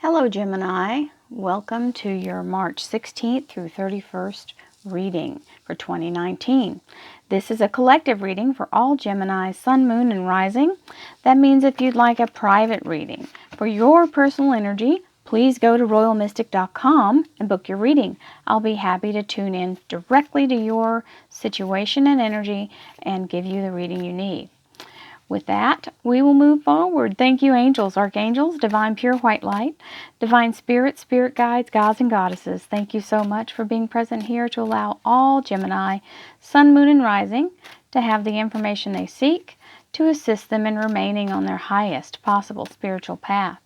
Hello Gemini, welcome to your March 16th through 31st reading for 2019. This is a collective reading for all Gemini, Sun, Moon, and Rising. That means if you'd like a private reading for your personal energy, please go to royalmystic.com and book your reading. I'll be happy to tune in directly to your situation and energy and give you the reading you need. With that, we will move forward. Thank you, angels, archangels, divine pure white light, divine spirit, spirit guides, gods and goddesses. Thank you so much for being present here to allow all Gemini, Sun, Moon, and Rising to have the information they seek to assist them in remaining on their highest possible spiritual path.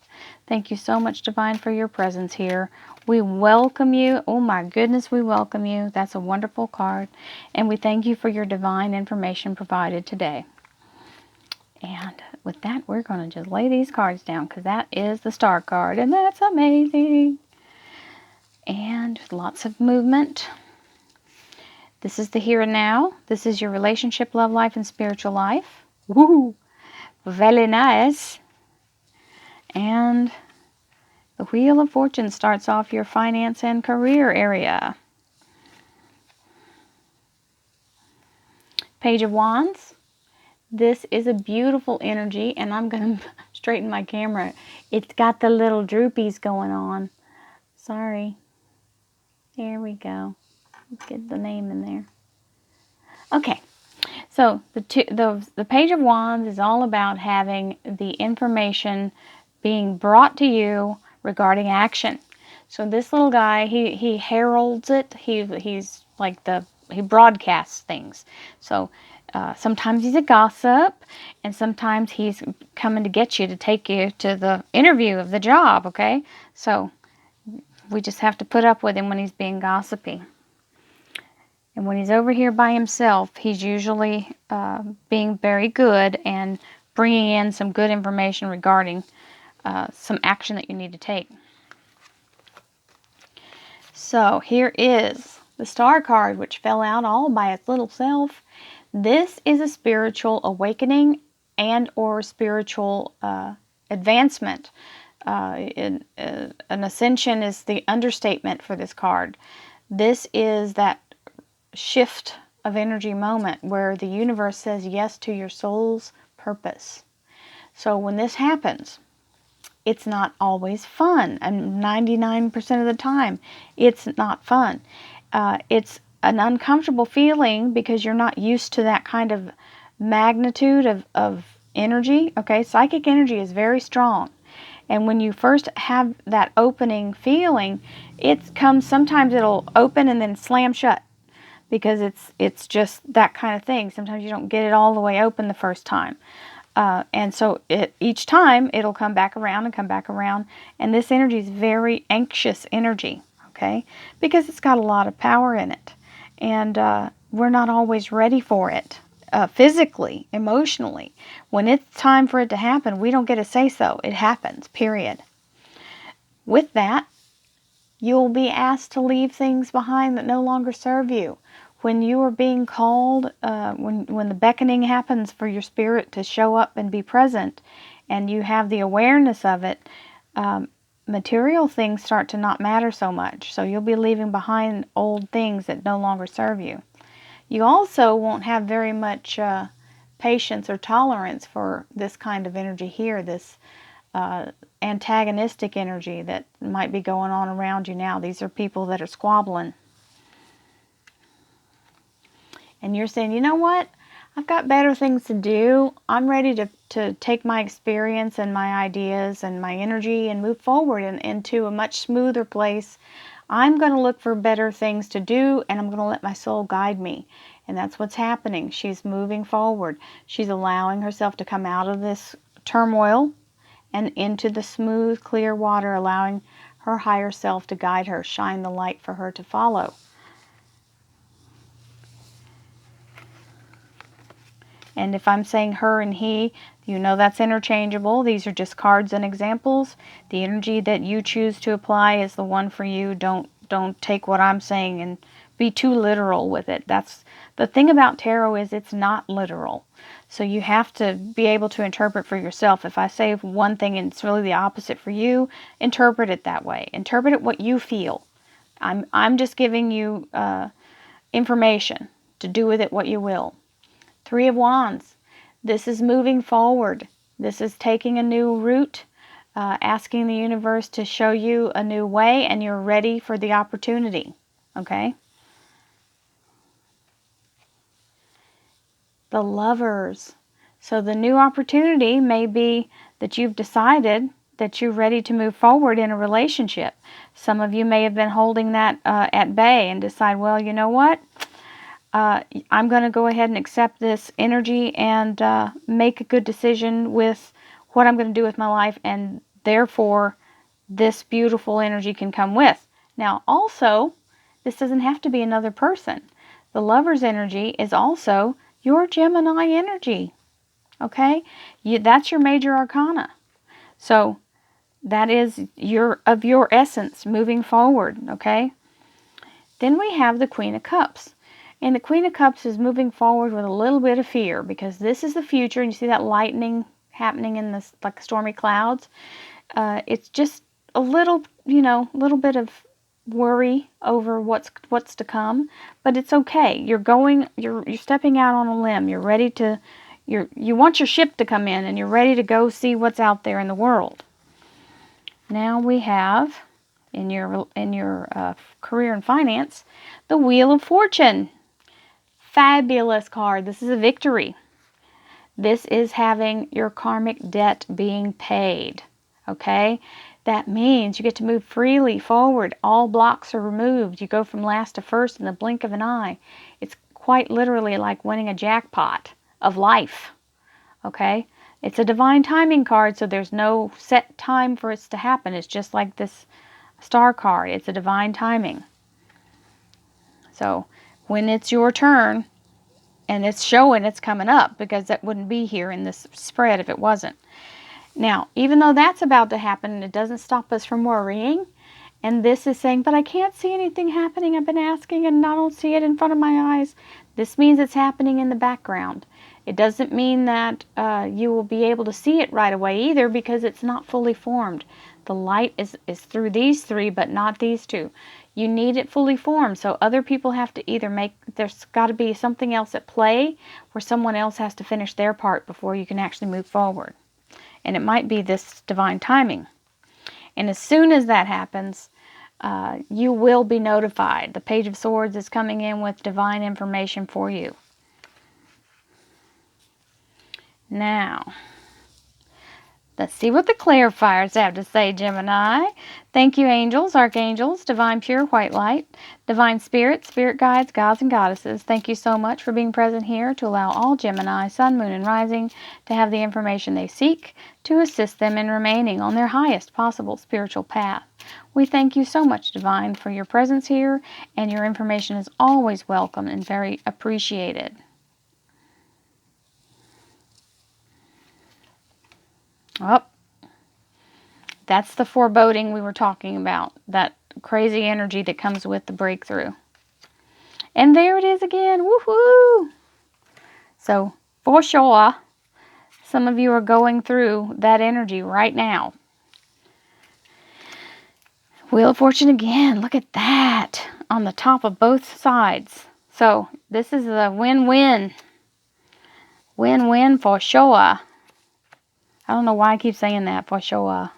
Thank you so much, Divine, for your presence here. We welcome you. Oh my goodness, we welcome you. That's a wonderful card. And we thank you for your divine information provided today. And with that, we're going to just lay these cards down because that is the star card, and that's amazing. And lots of movement. This is the here and now. This is your relationship, love life, and spiritual life. Woo! Very nice. And the Wheel of Fortune starts off your finance and career area. Page of Wands. This is a beautiful energy, and I'm going to straighten my camera. It's got the little droopies going on. Sorry. There we go. Let's get the name in there. Okay. So the Page of Wands is all about having the information being brought to you regarding action. So this little guy, he heralds it. He's like he broadcasts things. So sometimes he's a gossip, and sometimes he's coming to get you to take you to the interview of the job, okay? So we just have to put up with him when he's being gossipy. And when he's over here by himself, he's usually being very good and bringing in some good information regarding some action that you need to take. So here is the Star card, which fell out all by its little self. This is a spiritual awakening and or spiritual advancement. An ascension is the understatement for this card. This is that shift of energy moment where the universe says yes to your soul's purpose. So when this happens, it's not always fun, and 99% of the time it's not fun. It's an uncomfortable feeling because you're not used to that kind of magnitude of energy. Okay, psychic energy is very strong, and when you first have that opening feeling, sometimes it'll open and then slam shut because it's just that kind of thing. Sometimes you don't get it all the way open the first time. And so each time it'll come back around and come back around, and this energy is very anxious energy, okay, because it's got a lot of power in it, and we're not always ready for it physically, emotionally. When it's time for it to happen, we don't get to say so. It happens, period. With that, you'll be asked to leave things behind that no longer serve you. When you are being called, when the beckoning happens for your spirit to show up and be present, and you have the awareness of it, material things start to not matter so much. So you'll be leaving behind old things that no longer serve you. You also won't have very much patience or tolerance for this kind of energy here, this antagonistic energy that might be going on around you now. These are people that are squabbling. And you're saying, you know what? I've got better things to do. I'm ready to take my experience and my ideas and my energy and move forward into a much smoother place. I'm going to look for better things to do, and I'm going to let my soul guide me. And that's what's happening. She's moving forward. She's allowing herself to come out of this turmoil and into the smooth, clear water, allowing her higher self to guide her, shine the light for her to follow. And if I'm saying her and he, you know that's interchangeable. These are just cards and examples. The energy that you choose to apply is the one for you. Don't take what I'm saying and be too literal with it. That's The thing about tarot is it's not literal. So you have to be able to interpret for yourself. If I say one thing and it's really the opposite for you, interpret it that way. Interpret it what you feel. I'm just giving you information to do with it what you will. Three of Wands. This is moving forward. This is taking a new route, asking the universe to show you a new way, and you're ready for the opportunity. Okay? The Lovers. So the new opportunity may be that you've decided that you're ready to move forward in a relationship. Some of you may have been holding that at bay and decide, well, you know what? I'm going to go ahead and accept this energy and make a good decision with what I'm going to do with my life, and therefore this beautiful energy can come with. Now also, this doesn't have to be another person. The Lover's energy is also your Gemini energy. Okay? That's your major arcana. So that is your essence moving forward. Okay? Then we have the Queen of Cups. And the Queen of Cups is moving forward with a little bit of fear, because this is the future, and you see that lightning happening in this, like stormy clouds. It's just a little, little bit of worry over what's to come, but it's okay. You're stepping out on a limb. You're ready to, you want your ship to come in, and you're ready to go see what's out there in the world. Now we have in your career and finance, the Wheel of Fortune. Fabulous card. This is a victory. This is having your karmic debt being paid. Okay? That means you get to move freely forward. All blocks are removed. You go from last to first in the blink of an eye. It's quite literally like winning a jackpot of life. Okay? It's a divine timing card, so there's no set time for it to happen. It's just like this star card. It's a divine timing. So when it's your turn, and it's showing it's coming up, because that wouldn't be here in this spread if it wasn't. Now, even though that's about to happen, it doesn't stop us from worrying. And this is saying, but I can't see anything happening. I've been asking and I don't see it in front of my eyes. This means it's happening in the background. It doesn't mean that you will be able to see it right away either, because it's not fully formed. The light is through these three, but not these two. You need it fully formed, so other people have to either there's got to be something else at play, where someone else has to finish their part before you can actually move forward. And it might be this divine timing. And as soon as that happens, you will be notified. The Page of Swords is coming in with divine information for you. Now, let's see what the clarifiers have to say, Gemini. Thank you, angels, archangels, divine pure white light, divine spirit, spirit guides, gods and goddesses. Thank you so much for being present here to allow all Gemini, sun, moon, and rising to have the information they seek to assist them in remaining on their highest possible spiritual path. We thank you so much, Divine, for your presence here, and your information is always welcome and very appreciated. Oh, that's the foreboding we were talking about, that crazy energy that comes with the breakthrough. And there it is again, woohoo! So, for sure, some of you are going through that energy right now. Wheel of Fortune again, look at that, on the top of both sides. So, this is a win-win. Win-win for sure. I don't know why I keep saying that, for sure.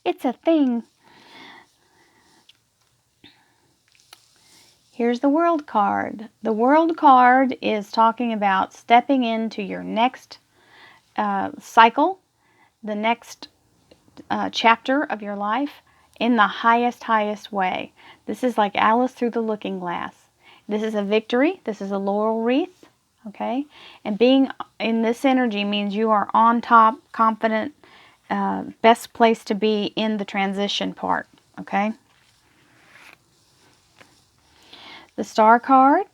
It's a thing. Here's the World card. The World card is talking about stepping into your next cycle, the next chapter of your life in the highest way. This is like Alice through the looking glass. This is a victory. This is a laurel wreath. Okay? And being in this energy means you are on top, confident, best place to be in the transition part. Okay? The Star card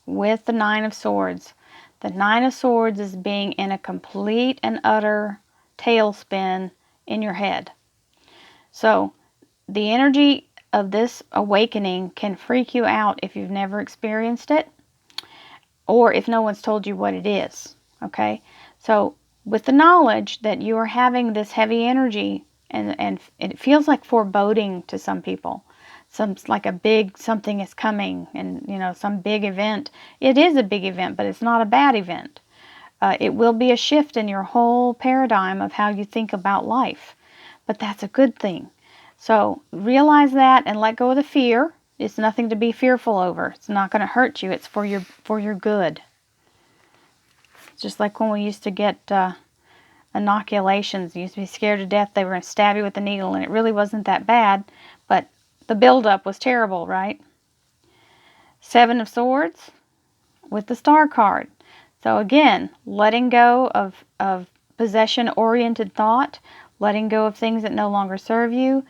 with the Nine of Swords. The Nine of Swords is being in a complete and utter tailspin in your head. So the energy of this awakening can freak you out if you've never experienced it, or if no one's told you what it is, okay? So with the knowledge that you are having this heavy energy, and it feels like foreboding to some people, like a big something is coming, and some big event. It is a big event, but it's not a bad event. It will be a shift in your whole paradigm of how you think about life, but that's a good thing. So realize that and let go of the fear. It's nothing to be fearful over. It's not going to hurt you. It's for your good. It's just like when we used to get inoculations. You used to be scared to death they were going to stab you with a needle, and it really wasn't that bad, but the buildup was terrible, right? Seven of Swords with the Star card. So again, letting go of possession-oriented thought, letting go of things that no longer serving you,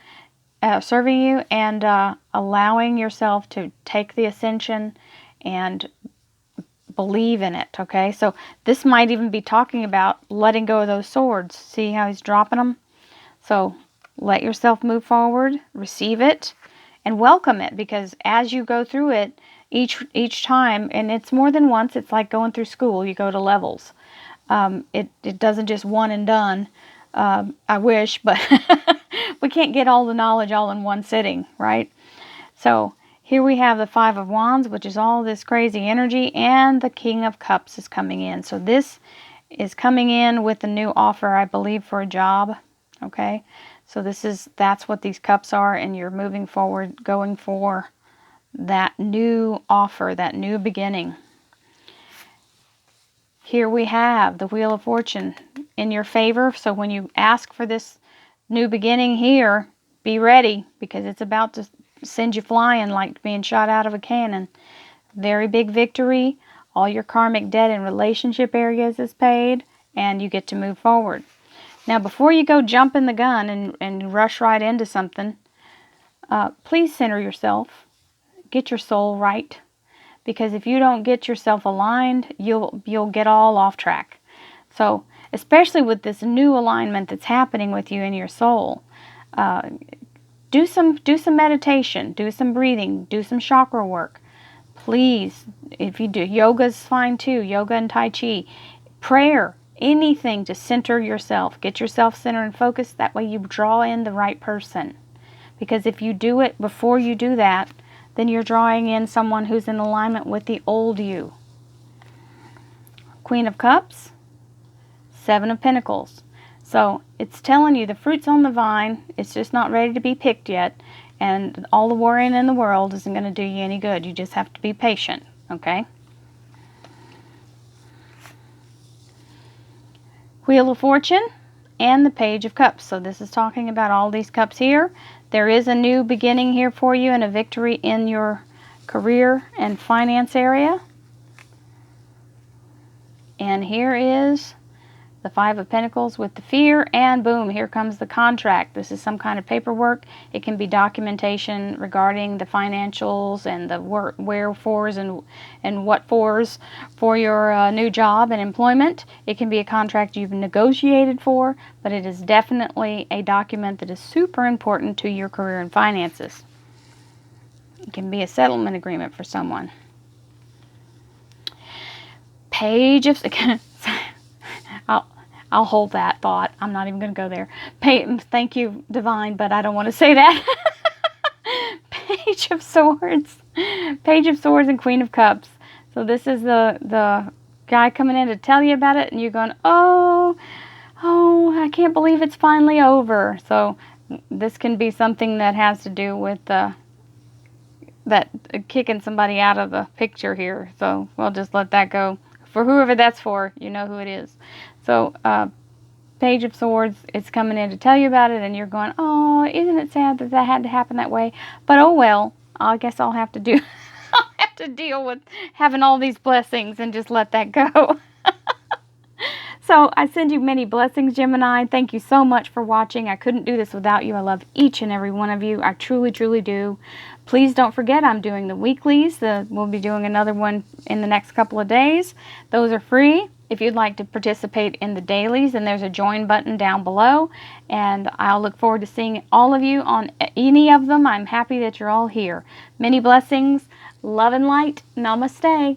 and allowing yourself to take the ascension and believe in it, okay? So this might even be talking about letting go of those swords. See how he's dropping them? So let yourself move forward, receive it, and welcome it, because as you go through it, each time, and it's more than once, it's like going through school. You go to levels. It doesn't just one and done. I wish, but we can't get all the knowledge all in one sitting, right? So here we have the Five of Wands, which is all this crazy energy, and the King of Cups is coming in. So this is coming in with a new offer, I believe, for a job, okay? So that's what these cups are, and you're moving forward, going for that new offer, that new beginning. Here we have the Wheel of Fortune in your favor. So when you ask for this new beginning here, be ready, because it's about to send you flying like being shot out of a cannon. Very big victory. All your karmic debt in relationship areas is paid, and you get to move forward. Now, before you go jumping the gun and rush right into something, please center yourself. Get your soul right, because if you don't get yourself aligned, you'll get all off track. So, especially with this new alignment that's happening with you in your soul, do some meditation, do some breathing, do some chakra work. Please, if you do, yoga's fine too. Yoga and Tai Chi, prayer, anything to center yourself. Get yourself centered and focused. That way you draw in the right person. Because if you do it before you do that, then you're drawing in someone who's in alignment with the old you. Queen of Cups, Seven of Pentacles. So it's telling you the fruit's on the vine. It's just not ready to be picked yet. And all the worrying in the world isn't going to do you any good. You just have to be patient, okay? Wheel of Fortune and the Page of Cups. So this is talking about all these cups here. There is a new beginning here for you and a victory in your career and finance area. And here is the Five of Pentacles with the fear, and boom, here comes the contract. This is some kind of paperwork. It can be documentation regarding the financials and the wherefores and what fors for your new job and employment. It can be a contract you've negotiated for, but it is definitely a document that is super important to your career and finances. It can be a settlement agreement for someone. Page of... I'll hold that thought. I'm not even going to go there. Thank you, Divine, but I don't want to say that. Page of Swords. Page of Swords and Queen of Cups. So this is the guy coming in to tell you about it, and you're going, oh, I can't believe it's finally over. So this can be something that has to do with kicking somebody out of the picture here. So we'll just let that go. For whoever that's for, you know who it is. So, Page of Swords, it's coming in to tell you about it, and you're going, oh, isn't it sad that that had to happen that way? But oh well, I guess I'll have to I'll have to deal with having all these blessings and just let that go. So, I send you many blessings, Gemini. Thank you so much for watching. I couldn't do this without you. I love each and every one of you. I truly, truly do. Please don't forget, I'm doing the weeklies. We'll be doing another one in the next couple of days. Those are free. If you'd like to participate in the dailies, then there's a join button down below, and I'll look forward to seeing all of you on any of them. I'm happy that you're all here. Many blessings, love and light. Namaste.